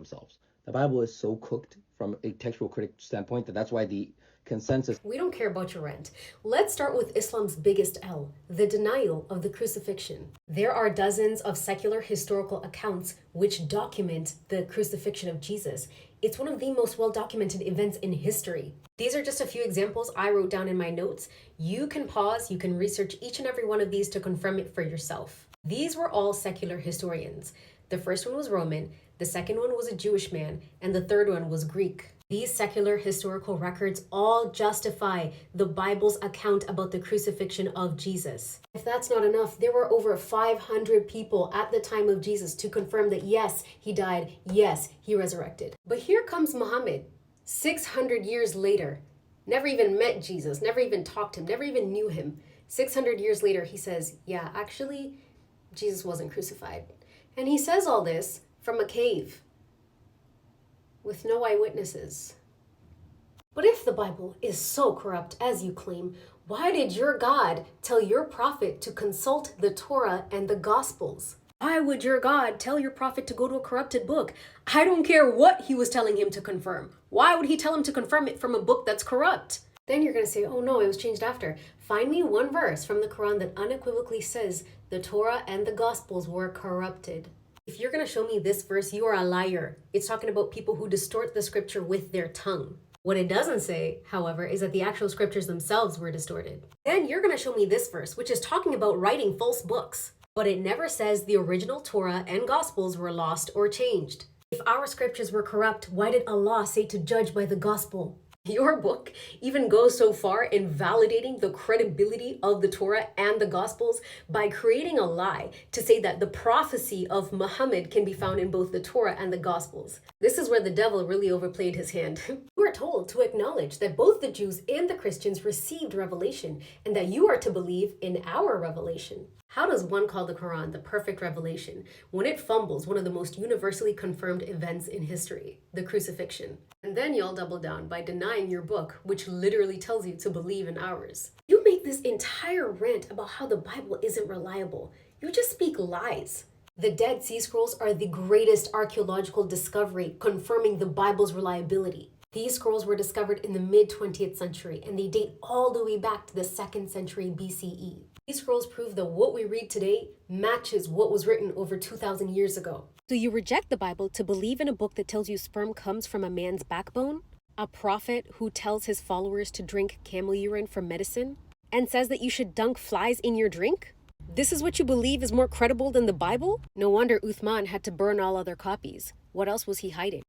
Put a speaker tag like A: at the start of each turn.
A: themselves. The Bible is so cooked from a textual critic standpoint that's why the consensus.
B: We don't care about your rent. Let's start with Islam's biggest L, the denial of the crucifixion. There are dozens of secular historical accounts which document the crucifixion of Jesus. It's one of the most well-documented events in history. These are just a few examples I wrote down in my notes. You can pause, you can research each and every one of these to confirm it for yourself. These were all secular historians. The first one was Roman, the second one was a Jewish man, and the third one was Greek. These secular historical records all justify the Bible's account about the crucifixion of Jesus. If that's not enough, there were over 500 people at the time of Jesus to confirm that yes, he died, yes, he resurrected. But here comes Muhammad, 600 years later, never even met Jesus, never even talked to him, never even knew him. 600 years later, he says, yeah, actually, Jesus wasn't crucified. And he says all this from a cave, with no eyewitnesses. But if the Bible is so corrupt as you claim, why did your God tell your prophet to consult the Torah and the Gospels? Why would your God tell your prophet to go to a corrupted book? I don't care what he was telling him to confirm. Why would he tell him to confirm it from a book that's corrupt? Then you're going to say, oh no, it was changed after. Find me one verse from the Quran that unequivocally says the Torah and the Gospels were corrupted. If you're going to show me this verse, you are a liar. It's talking about people who distort the scripture with their tongue. What it doesn't say, however, is that the actual scriptures themselves were distorted. Then you're going to show me this verse, which is talking about writing false books. But it never says the original Torah and Gospels were lost or changed. If our scriptures were corrupt, why did Allah say to judge by the Gospel? Your book even goes so far in validating the credibility of the Torah and the Gospels by creating a lie to say that the prophecy of Muhammad can be found in both the Torah and the Gospels. This is where the devil really overplayed his hand. You are told to acknowledge that both the Jews and the Christians received revelation and that you are to believe in our revelation. How does one call the Quran the perfect revelation when it fumbles one of the most universally confirmed events in history, the crucifixion? And then y'all double down by denying your book, which literally tells you to believe in ours. You make this entire rant about how the Bible isn't reliable. You just speak lies. The Dead Sea Scrolls are the greatest archaeological discovery confirming the Bible's reliability. These scrolls were discovered in the mid-20th century and they date all the way back to the 2nd century BCE. These scrolls prove that what we read today matches what was written over 2,000 years ago. So you reject the Bible to believe in a book that tells you sperm comes from a man's backbone? A prophet who tells his followers to drink camel urine for medicine? And says that you should dunk flies in your drink? This is what you believe is more credible than the Bible? No wonder Uthman had to burn all other copies. What else was he hiding?